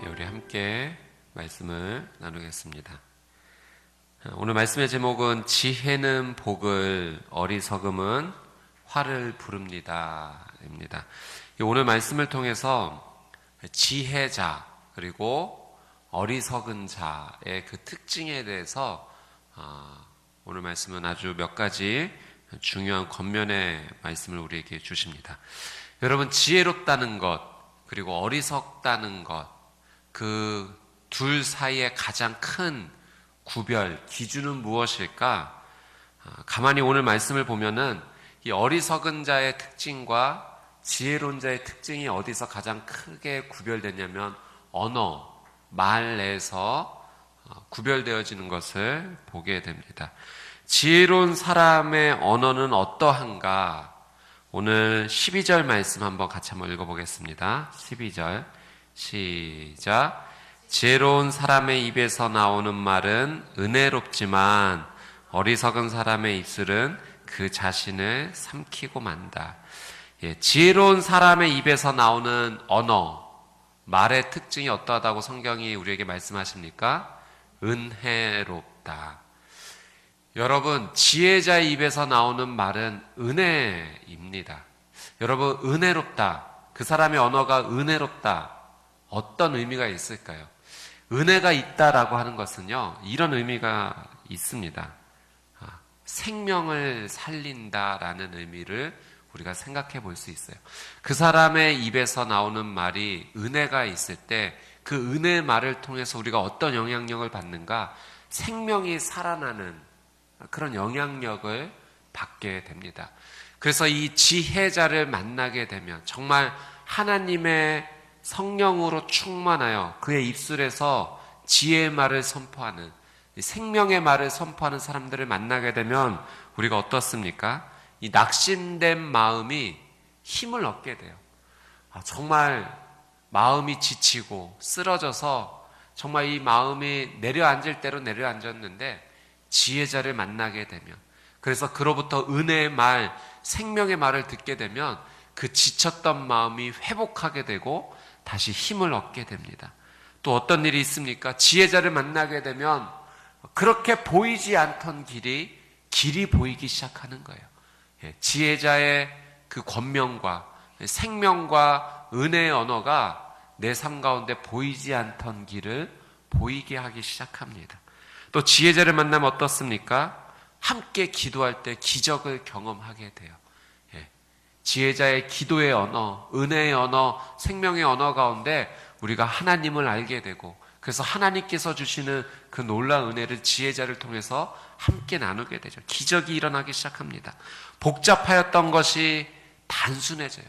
우리 함께 말씀을 나누겠습니다. 오늘 말씀의 제목은 지혜는 복을, 어리석음은 화를 부릅니다 입니다. 오늘 말씀을 통해서 지혜자 그리고 어리석은 자의 그 특징에 대해서 오늘 말씀은 아주 몇 가지 중요한 겉면의 말씀을 우리에게 주십니다. 여러분, 지혜롭다는 것 그리고 어리석다는 것, 그 둘 사이의 가장 큰 구별, 기준은 무엇일까? 가만히 오늘 말씀을 보면은 이 어리석은 자의 특징과 지혜로운 자의 특징이 어디서 가장 크게 구별되냐면 언어, 말 내에서 구별되어지는 것을 보게 됩니다. 지혜로운 사람의 언어는 어떠한가? 오늘 12절 말씀 한번 같이 한번 읽어보겠습니다. 12절 시작. 지혜로운 사람의 입에서 나오는 말은 은혜롭지만 어리석은 사람의 입술은 그 자신을 삼키고 만다. 지혜로운 사람의 입에서 나오는 언어, 말의 특징이 어떠하다고 성경이 우리에게 말씀하십니까? 은혜롭다. 여러분, 지혜자의 입에서 나오는 말은 은혜입니다. 여러분, 은혜롭다. 그 사람의 언어가 은혜롭다. 어떤 의미가 있을까요? 은혜가 있다라고 하는 것은요, 이런 의미가 있습니다. 생명을 살린다라는 의미를 우리가 생각해 볼 수 있어요. 그 사람의 입에서 나오는 말이 은혜가 있을 때 그 은혜의 말을 통해서 우리가 어떤 영향력을 받는가? 생명이 살아나는 그런 영향력을 받게 됩니다. 그래서 이 지혜자를 만나게 되면 정말 하나님의 성령으로 충만하여 그의 입술에서 지혜의 말을 선포하는, 생명의 말을 선포하는 사람들을 만나게 되면 우리가 어떻습니까? 이 낙심된 마음이 힘을 얻게 돼요. 정말 마음이 지치고 쓰러져서 정말 이 마음이 내려앉을 대로 내려앉았는데 지혜자를 만나게 되면, 그래서 그로부터 은혜의 말, 생명의 말을 듣게 되면 그 지쳤던 마음이 회복하게 되고 다시 힘을 얻게 됩니다. 또 어떤 일이 있습니까? 지혜자를 만나게 되면 그렇게 보이지 않던 길이 보이기 시작하는 거예요. 지혜자의 그 권명과 생명과 은혜의 언어가 내 삶 가운데 보이지 않던 길을 보이게 하기 시작합니다. 또 지혜자를 만나면 어떻습니까? 함께 기도할 때 기적을 경험하게 돼요. 지혜자의 기도의 언어, 은혜의 언어, 생명의 언어 가운데 우리가 하나님을 알게 되고, 그래서 하나님께서 주시는 그 놀라운 은혜를 지혜자를 통해서 함께 나누게 되죠. 기적이 일어나기 시작합니다. 복잡하였던 것이 단순해져요.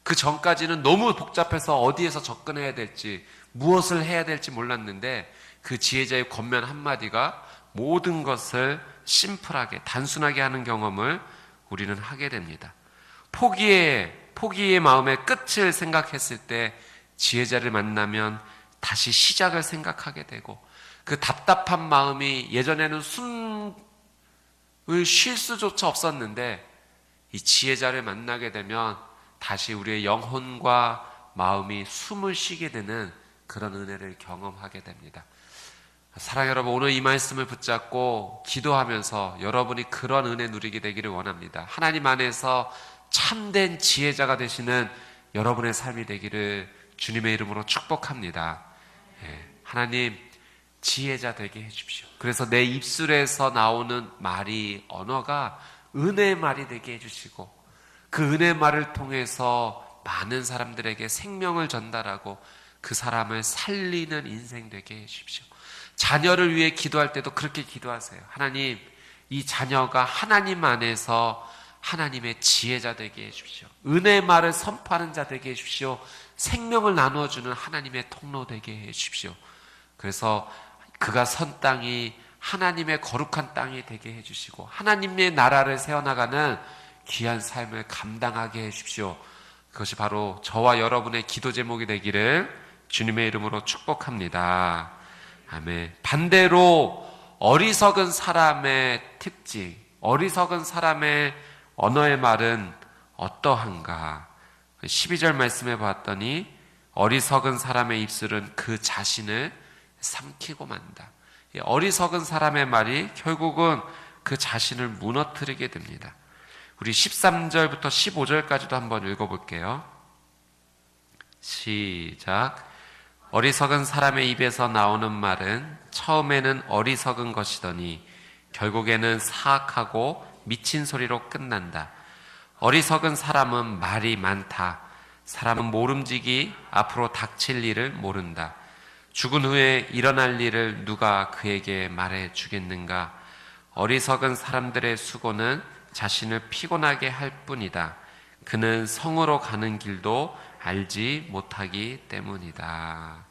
그 전까지는 너무 복잡해서 어디에서 접근해야 될지, 무엇을 해야 될지 몰랐는데 그 지혜자의 권면 한마디가 모든 것을 심플하게, 단순하게 하는 경험을 우리는 하게 됩니다. 포기의 마음의 끝을 생각했을 때 지혜자를 만나면 다시 시작을 생각하게 되고, 그 답답한 마음이 예전에는 숨을 쉴 수조차 없었는데 이 지혜자를 만나게 되면 다시 우리의 영혼과 마음이 숨을 쉬게 되는 그런 은혜를 경험하게 됩니다. 사랑하는 여러분, 오늘 이 말씀을 붙잡고 기도하면서 여러분이 그런 은혜 누리게 되기를 원합니다. 하나님 안에서 참된 지혜자가 되시는 여러분의 삶이 되기를 주님의 이름으로 축복합니다. 하나님, 지혜자 되게 해주십시오. 그래서 내 입술에서 나오는 말이, 언어가 은혜의 말이 되게 해주시고, 그 은혜의 말을 통해서 많은 사람들에게 생명을 전달하고 그 사람을 살리는 인생 되게 해주십시오. 자녀를 위해 기도할 때도 그렇게 기도하세요. 하나님, 이 자녀가 하나님 안에서 하나님의 지혜자 되게 해주십시오. 은혜의 말을 선포하는 자 되게 해주십시오. 생명을 나누어주는 하나님의 통로 되게 해주십시오. 그래서 그가 선 땅이 하나님의 거룩한 땅이 되게 해주시고 하나님의 나라를 세워나가는 귀한 삶을 감당하게 해주십시오. 그것이 바로 저와 여러분의 기도 제목이 되기를 주님의 이름으로 축복합니다. 아멘. 반대로 어리석은 사람의 특징, 어리석은 사람의 언어의 말은 어떠한가? 12절 말씀에 봤더니 어리석은 사람의 입술은 그 자신을 삼키고 만다. 어리석은 사람의 말이 결국은 그 자신을 무너뜨리게 됩니다. 우리 13절부터 15절까지도 한번 읽어볼게요. 시작. 어리석은 사람의 입에서 나오는 말은 처음에는 어리석은 것이더니 결국에는 사악하고 미친 소리로 끝난다. 어리석은 사람은 말이 많다. 사람은 모름지기 앞으로 닥칠 일을 모른다. 죽은 후에 일어날 일을 누가 그에게 말해 주겠는가? 어리석은 사람들의 수고는 자신을 피곤하게 할 뿐이다. 그는 성으로 가는 길도 알지 못하기 때문이다.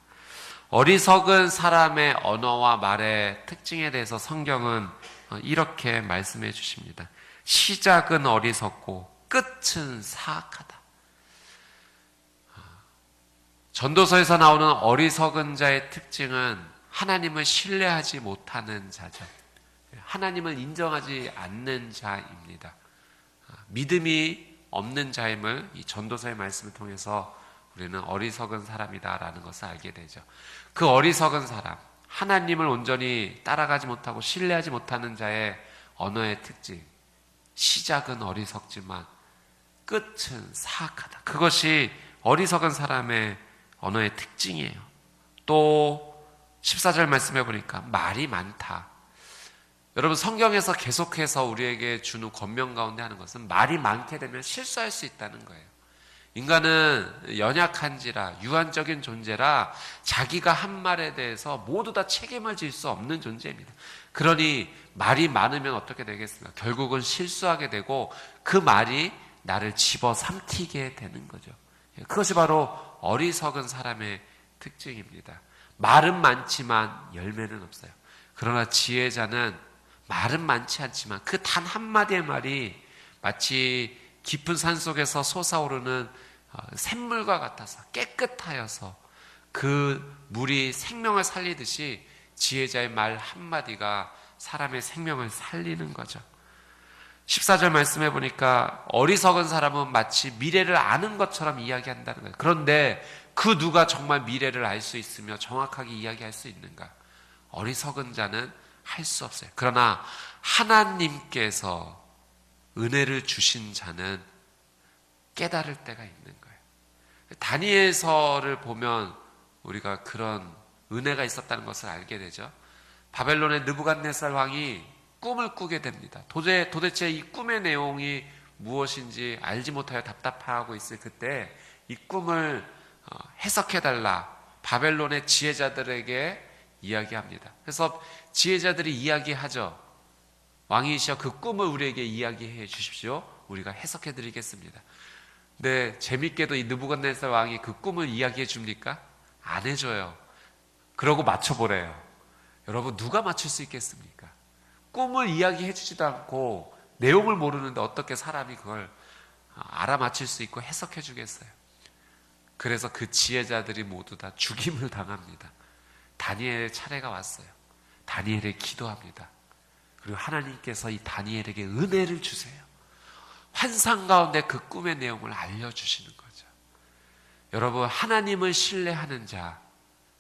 어리석은 사람의 언어와 말의 특징에 대해서 성경은 이렇게 말씀해 주십니다. 시작은 어리석고 끝은 사악하다. 전도서에서 나오는 어리석은 자의 특징은 하나님을 신뢰하지 못하는 자죠. 하나님을 인정하지 않는 자입니다. 믿음이 없는 자임을 이 전도서의 말씀을 통해서 우리는 어리석은 사람이다라는 것을 알게 되죠. 그 어리석은 사람, 하나님을 온전히 따라가지 못하고 신뢰하지 못하는 자의 언어의 특징, 시작은 어리석지만 끝은 사악하다. 그것이 어리석은 사람의 언어의 특징이에요. 또 14절 말씀해 보니까 말이 많다. 여러분, 성경에서 계속해서 우리에게 주는 권면 가운데 하는 것은 말이 많게 되면 실수할 수 있다는 거예요. 인간은 연약한지라 유한적인 존재라 자기가 한 말에 대해서 모두 다 책임을 질 수 없는 존재입니다. 그러니 말이 많으면 어떻게 되겠습니까? 결국은 실수하게 되고 그 말이 나를 집어삼키게 되는 거죠. 그것이 바로 어리석은 사람의 특징입니다. 말은 많지만 열매는 없어요. 그러나 지혜자는 말은 많지 않지만 그 단 한마디의 말이 마치 깊은 산속에서 솟아오르는 샘물과 같아서 깨끗하여서 그 물이 생명을 살리듯이 지혜자의 말 한마디가 사람의 생명을 살리는 거죠. 14절 말씀해 보니까 어리석은 사람은 마치 미래를 아는 것처럼 이야기한다는 거예요. 그런데 그 누가 정말 미래를 알 수 있으며 정확하게 이야기할 수 있는가? 어리석은 자는 할 수 없어요. 그러나 하나님께서 은혜를 주신 자는 깨달을 때가 있는 거예요. 다니엘서를 보면 우리가 그런 은혜가 있었다는 것을 알게 되죠. 바벨론의 느부갓네살 왕이 꿈을 꾸게 됩니다. 도대체 이 꿈의 내용이 무엇인지 알지 못하여 답답해하고 있을 그때 이 꿈을 해석해달라 바벨론의 지혜자들에게 이야기합니다. 그래서 지혜자들이 이야기하죠. 왕이시여 그 꿈을 우리에게 이야기해 주십시오. 우리가 해석해 드리겠습니다. 근데 재밌게도 이 느부갓네살 왕이 그 꿈을 이야기해 줍니까? 안 해줘요. 그러고 맞춰보래요. 여러분, 누가 맞출 수 있겠습니까? 꿈을 이야기해 주지도 않고 내용을 모르는데 어떻게 사람이 그걸 알아맞힐 수 있고 해석해 주겠어요? 그래서 그 지혜자들이 모두 다 죽임을 당합니다. 다니엘의 차례가 왔어요. 다니엘이 기도합니다. 그리고 하나님께서 이 다니엘에게 은혜를 주세요. 환상 가운데 그 꿈의 내용을 알려주시는 거죠. 여러분, 하나님을 신뢰하는 자,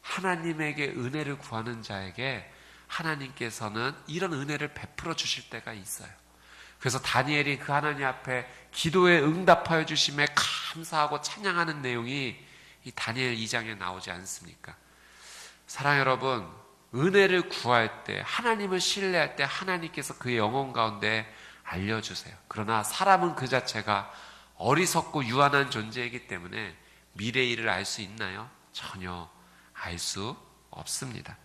하나님에게 은혜를 구하는 자에게 하나님께서는 이런 은혜를 베풀어 주실 때가 있어요. 그래서 다니엘이 그 하나님 앞에 기도에 응답하여 주심에 감사하고 찬양하는 내용이 이 다니엘 2장에 나오지 않습니까? 사랑 여러분, 은혜를 구할 때, 하나님을 신뢰할 때 하나님께서 그의 영혼 가운데 알려주세요. 그러나 사람은 그 자체가 어리석고 유한한 존재이기 때문에 미래의 일을 알 수 있나요? 전혀 알 수 없습니다.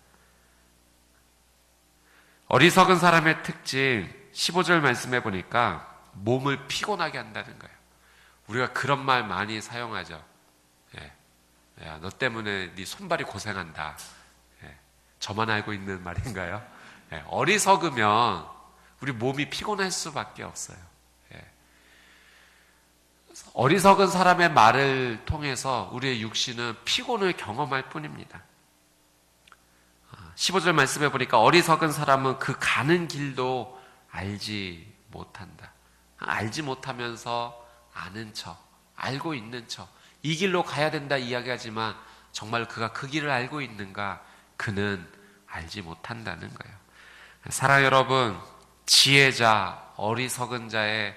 어리석은 사람의 특징 15절 말씀해 보니까 몸을 피곤하게 한다는 거예요. 우리가 그런 말 많이 사용하죠. 야, 너 때문에 네 손발이 고생한다. 저만 알고 있는 말인가요? 어리석으면 우리 몸이 피곤할 수밖에 없어요. 어리석은 사람의 말을 통해서 우리의 육신은 피곤을 경험할 뿐입니다. 15절 말씀해 보니까 어리석은 사람은 그 가는 길도 알지 못한다. 알지 못하면서 아는 척, 알고 있는 척, 이 길로 가야 된다 이야기하지만 정말 그가 그 길을 알고 있는가? 그는 알지 못한다는 거예요. 사랑하는 여러분, 지혜자, 어리석은 자의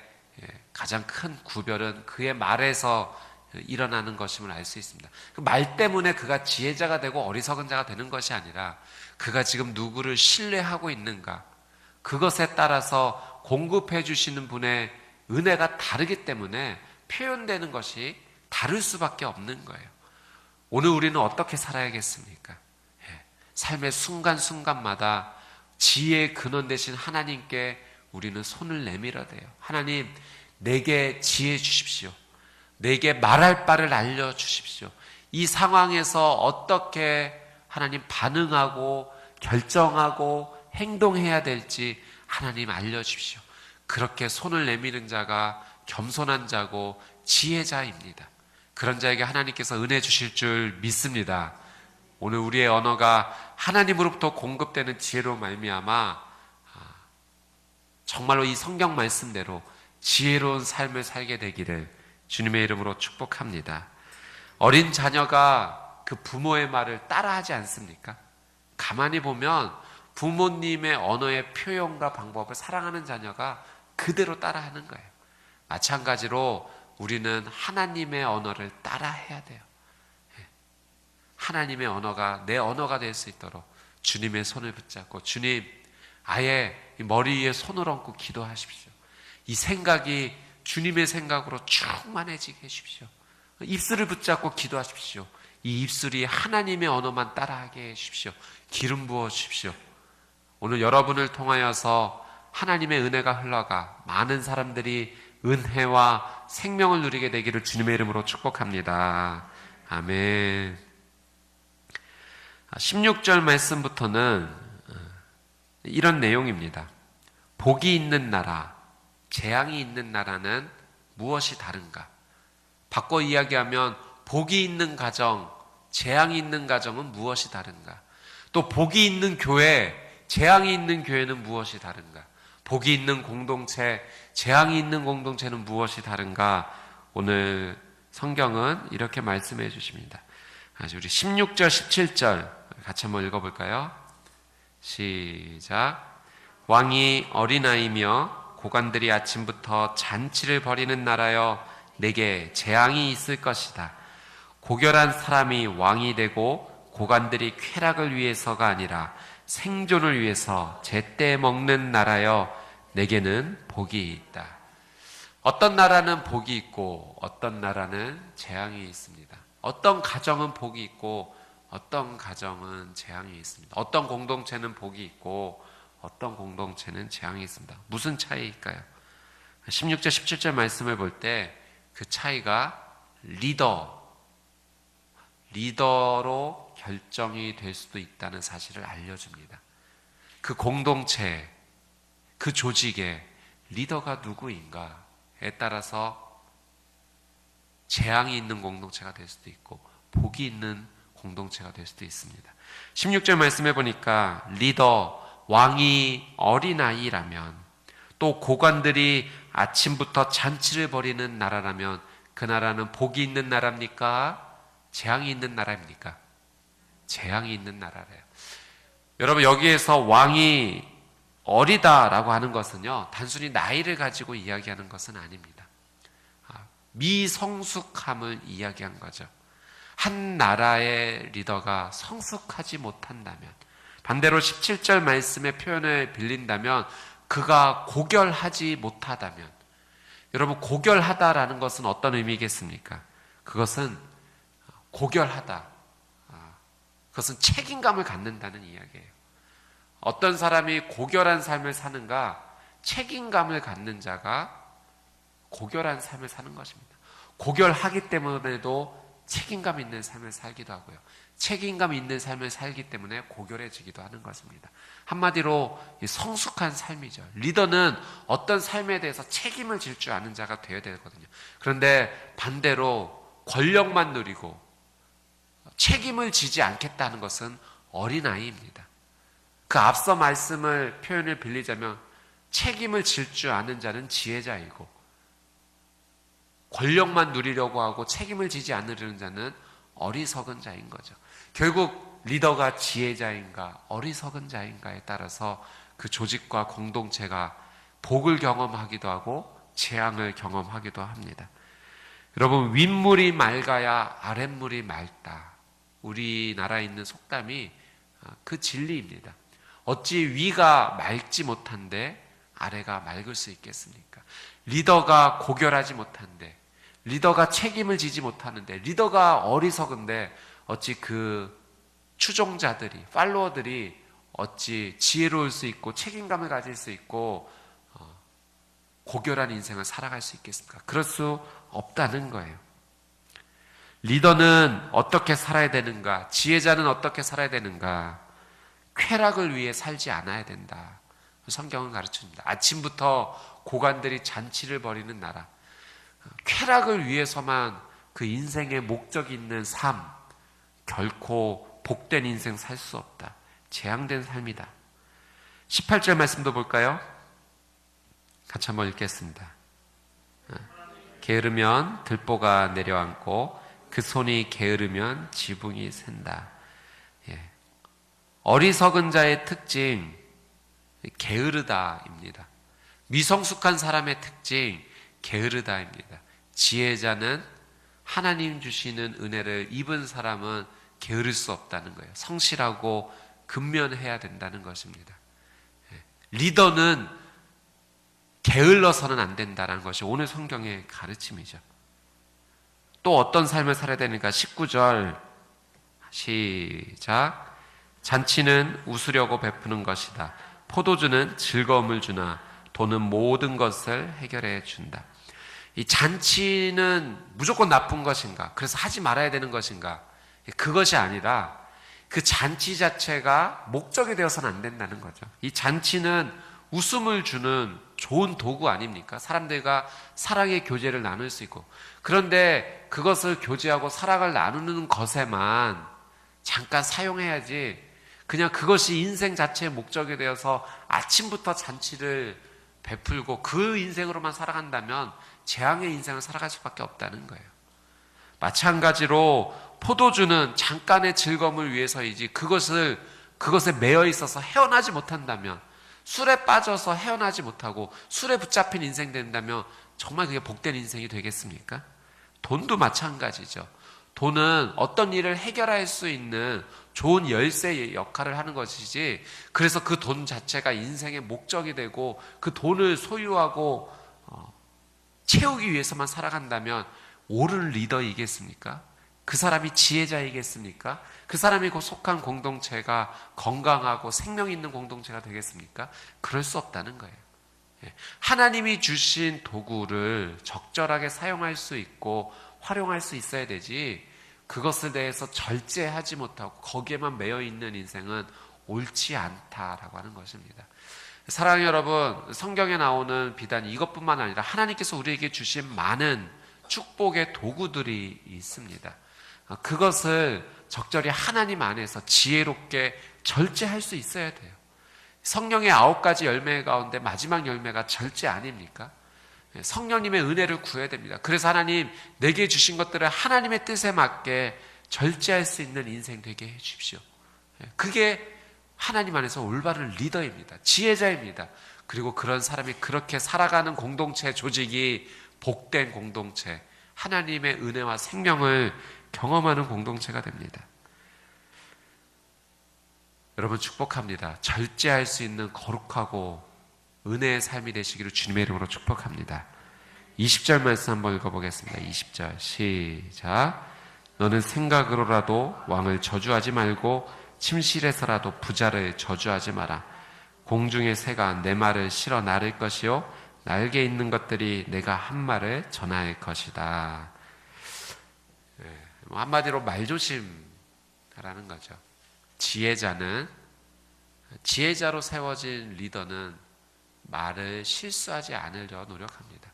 가장 큰 구별은 그의 말에서 일어나는 것임을 알 수 있습니다. 그 말 때문에 그가 지혜자가 되고 어리석은 자가 되는 것이 아니라 그가 지금 누구를 신뢰하고 있는가, 그것에 따라서 공급해 주시는 분의 은혜가 다르기 때문에 표현되는 것이 다를 수밖에 없는 거예요. 오늘 우리는 어떻게 살아야겠습니까? 삶의 순간순간마다 지혜의 근원 되신 하나님께 우리는 손을 내밀어야 돼요. 하나님, 내게 지혜 주십시오. 내게 말할 바를 알려주십시오. 이 상황에서 어떻게 하나님 반응하고 결정하고 행동해야 될지 하나님 알려주십시오. 그렇게 손을 내미는 자가 겸손한 자고 지혜자입니다. 그런 자에게 하나님께서 은혜 주실 줄 믿습니다. 오늘 우리의 언어가 하나님으로부터 공급되는 지혜로 말미암아 정말로 이 성경 말씀대로 지혜로운 삶을 살게 되기를 주님의 이름으로 축복합니다. 어린 자녀가 그 부모의 말을 따라하지 않습니까? 가만히 보면 부모님의 언어의 표현과 방법을 사랑하는 자녀가 그대로 따라하는 거예요. 마찬가지로 우리는 하나님의 언어를 따라해야 돼요. 하나님의 언어가 내 언어가 될 수 있도록 주님의 손을 붙잡고, 주님, 아예 머리 위에 손을 얹고 기도하십시오. 이 생각이 주님의 생각으로 충만해지게 해주십시오. 입술을 붙잡고 기도하십시오. 이 입술이 하나님의 언어만 따라하게 해주십시오. 기름 부어 주십시오. 오늘 여러분을 통하여서 하나님의 은혜가 흘러가 많은 사람들이 은혜와 생명을 누리게 되기를 주님의 이름으로 축복합니다. 아멘. 16절 말씀부터는 이런 내용입니다. 복이 있는 나라, 재앙이 있는 나라는 무엇이 다른가? 바꿔 이야기하면 복이 있는 가정, 재앙이 있는 가정은 무엇이 다른가? 또 복이 있는 교회, 재앙이 있는 교회는 무엇이 다른가? 복이 있는 공동체, 재앙이 있는 공동체는 무엇이 다른가? 오늘 성경은 이렇게 말씀해 주십니다. 우리 16절, 17절 같이 한번 읽어볼까요? 시작. 왕이 어린아이며 고관들이 아침부터 잔치를 벌이는 나라여, 내게 재앙이 있을 것이다. 고결한 사람이 왕이 되고 고관들이 쾌락을 위해서가 아니라 생존을 위해서 제때 먹는 나라여, 내게는 복이 있다. 어떤 나라는 복이 있고 어떤 나라는 재앙이 있습니다. 어떤 가정은 복이 있고 어떤 가정은 재앙이 있습니다. 어떤 공동체는 복이 있고 어떤 공동체는 재앙이 있습니다. 무슨 차이일까요? 16절 17절 말씀을 볼 때 그 차이가 리더로 결정이 될 수도 있다는 사실을 알려줍니다. 그 공동체, 그 조직의 리더가 누구인가에 따라서 재앙이 있는 공동체가 될 수도 있고 복이 있는 공동체가 될 수도 있습니다. 16절 말씀해 보니까 리더, 왕이 어린아이라면, 또 고관들이 아침부터 잔치를 벌이는 나라라면 그 나라는 복이 있는 나라입니까? 재앙이 있는 나라입니까? 재앙이 있는 나라래요. 여러분, 여기에서 왕이 어리다라고 하는 것은요, 단순히 나이를 가지고 이야기하는 것은 아닙니다. 미성숙함을 이야기한 거죠. 한 나라의 리더가 성숙하지 못한다면, 반대로 17절 말씀의 표현을 빌린다면 그가 고결하지 못하다면, 여러분, 고결하다라는 것은 어떤 의미겠습니까? 그것은 고결하다, 그것은 책임감을 갖는다는 이야기예요. 어떤 사람이 고결한 삶을 사는가? 책임감을 갖는 자가 고결한 삶을 사는 것입니다. 고결하기 때문에도 책임감 있는 삶을 살기도 하고요. 책임감 있는 삶을 살기 때문에 고결해지기도 하는 것입니다. 한마디로 성숙한 삶이죠. 리더는 어떤 삶에 대해서 책임을 질 줄 아는 자가 되어야 되거든요. 그런데 반대로 권력만 누리고 책임을 지지 않겠다는 것은 어린아이입니다. 그 앞서 말씀을 표현을 빌리자면 책임을 질 줄 아는 자는 지혜자이고 권력만 누리려고 하고 책임을 지지 않으려는 자는 어리석은 자인 거죠. 결국 리더가 지혜자인가 어리석은 자인가에 따라서 그 조직과 공동체가 복을 경험하기도 하고 재앙을 경험하기도 합니다. 여러분, 윗물이 맑아야 아랫물이 맑다. 우리나라에 있는 속담이 그 진리입니다. 어찌 위가 맑지 못한데 아래가 맑을 수 있겠습니까? 리더가 고결하지 못한데, 리더가 책임을 지지 못하는데, 리더가 어리석은데 어찌 그 추종자들이, 팔로워들이 어찌 지혜로울 수 있고 책임감을 가질 수 있고 고결한 인생을 살아갈 수 있겠습니까? 그럴 수 없다는 거예요. 리더는 어떻게 살아야 되는가? 지혜자는 어떻게 살아야 되는가? 쾌락을 위해 살지 않아야 된다. 성경은 가르쳐줍니다. 아침부터 고관들이 잔치를 벌이는 나라. 쾌락을 위해서만 그 인생의 목적이 있는 삶, 결코 복된 인생 살 수 없다. 재앙된 삶이다. 18절 말씀도 볼까요? 같이 한번 읽겠습니다. 게으르면 들보가 내려앉고 그 손이 게으르면 지붕이 샌다. 예. 어리석은 자의 특징, 게으르다입니다. 미성숙한 사람의 특징, 게으르다입니다. 지혜자는 하나님 주시는 은혜를 입은 사람은 게으를 수 없다는 거예요. 성실하고 근면해야 된다는 것입니다. 리더는 게을러서는 안 된다는 것이 오늘 성경의 가르침이죠. 또 어떤 삶을 살아야 되는가? 19절 시작. 잔치는 웃으려고 베푸는 것이다. 포도주는 즐거움을 주나 돈은 모든 것을 해결해 준다. 이 잔치는 무조건 나쁜 것인가? 그래서 하지 말아야 되는 것인가? 그것이 아니라 그 잔치 자체가 목적이 되어서는 안 된다는 거죠. 이 잔치는 웃음을 주는 좋은 도구 아닙니까? 사람들과 사랑의 교제를 나눌 수 있고. 그런데 그것을 교제하고 사랑을 나누는 것에만 잠깐 사용해야지, 그냥 그것이 인생 자체의 목적이 되어서 아침부터 잔치를 베풀고 그 인생으로만 살아간다면 재앙의 인생을 살아갈 수밖에 없다는 거예요. 마찬가지로 포도주는 잠깐의 즐거움을 위해서이지 그것에 매여 있어서 헤어나지 못한다면, 술에 빠져서 헤어나지 못하고 술에 붙잡힌 인생 된다면 정말 그게 복된 인생이 되겠습니까? 돈도 마찬가지죠. 돈은 어떤 일을 해결할 수 있는 좋은 열쇠의 역할을 하는 것이지, 그래서 그 돈 자체가 인생의 목적이 되고 그 돈을 소유하고 채우기 위해서만 살아간다면 옳은 리더이겠습니까? 그 사람이 지혜자이겠습니까? 그 사람이 속한 공동체가 건강하고 생명 있는 공동체가 되겠습니까? 그럴 수 없다는 거예요. 하나님이 주신 도구를 적절하게 사용할 수 있고 활용할 수 있어야 되지, 그것에 대해서 절제하지 못하고 거기에만 매여 있는 인생은 옳지 않다라고 하는 것입니다. 사랑하는 여러분, 성경에 나오는 비단 이것뿐만 아니라 하나님께서 우리에게 주신 많은 축복의 도구들이 있습니다. 그것을 적절히 하나님 안에서 지혜롭게 절제할 수 있어야 돼요. 성령의 9가지 열매 가운데 마지막 열매가 절제 아닙니까? 성령님의 은혜를 구해야 됩니다. 그래서 하나님, 내게 주신 것들을 하나님의 뜻에 맞게 절제할 수 있는 인생 되게 해 주십시오. 그게 하나님 안에서 올바른 리더입니다. 지혜자입니다. 그리고 그런 사람이 그렇게 살아가는 공동체 조직이 복된 공동체, 하나님의 은혜와 생명을 경험하는 공동체가 됩니다. 여러분, 축복합니다. 절제할 수 있는 거룩하고 은혜의 삶이 되시기를 주님의 이름으로 축복합니다. 20절 말씀 한번 읽어보겠습니다. 20절 시작. 너는 생각으로라도 왕을 저주하지 말고 침실에서라도 부자를 저주하지 마라. 공중의 새가 내 말을 실어 나를 것이요 날개 있는 것들이 내가 한 말을 전할 것이다. 한마디로 말조심하라는 거죠. 지혜자로 세워진 리더는 말을 실수하지 않으려 노력합니다.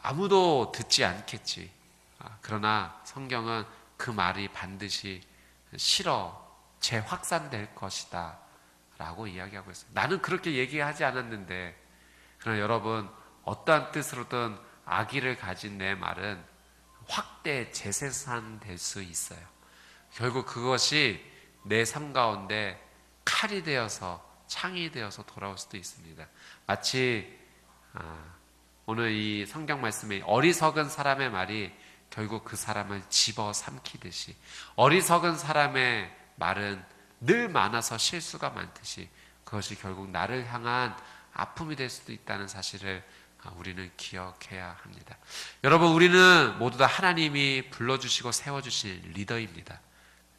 아무도 듣지 않겠지. 그러나 성경은 그 말이 반드시 재확산될 것이다 라고 이야기하고 있어요. 나는 그렇게 얘기하지 않았는데, 그러나 여러분, 어떠한 뜻으로든 아기를 가진 내 말은 확대 재생산 될 수 있어요. 결국 그것이 내 삶 가운데 칼이 되어서 창이 되어서 돌아올 수도 있습니다. 마치 오늘 이 성경 말씀에 어리석은 사람의 말이 결국 그 사람을 집어삼키듯이, 어리석은 사람의 말은 늘 많아서 실수가 많듯이 그것이 결국 나를 향한 아픔이 될 수도 있다는 사실을 우리는 기억해야 합니다. 여러분, 우리는 모두 다 하나님이 불러주시고 세워주신 리더입니다.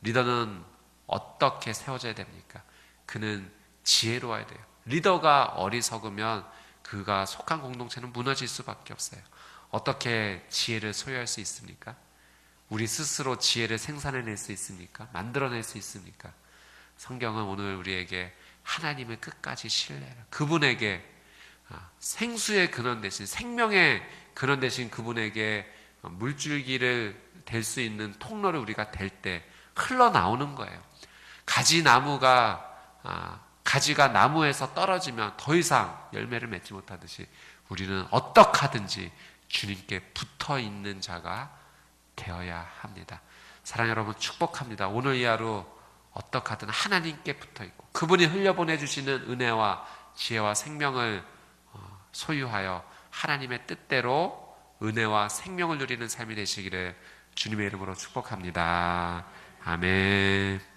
리더는 어떻게 세워져야 됩니까? 그는 지혜로워야 돼요. 리더가 어리석으면 그가 속한 공동체는 무너질 수밖에 없어요. 어떻게 지혜를 소유할 수 있습니까? 우리 스스로 지혜를 생산해낼 수 있습니까? 만들어낼 수 있습니까? 성경은 오늘 우리에게 하나님을 끝까지 신뢰하라, 그분에게 생수의 근원 대신, 생명의 근원 대신 그분에게 물줄기를 댈 수 있는 통로를 우리가 댈 때 흘러나오는 거예요. 가지가 나무에서 떨어지면 더 이상 열매를 맺지 못하듯이 우리는 어떻게 하든지 주님께 붙어 있는 자가 되어야 합니다. 사랑하는 여러분, 축복합니다. 오늘 이 하루 어떻게 하든 하나님께 붙어 있고 그분이 흘려보내주시는 은혜와 지혜와 생명을 소유하여 하나님의 뜻대로 은혜와 생명을 누리는 삶이 되시기를 주님의 이름으로 축복합니다. 아멘.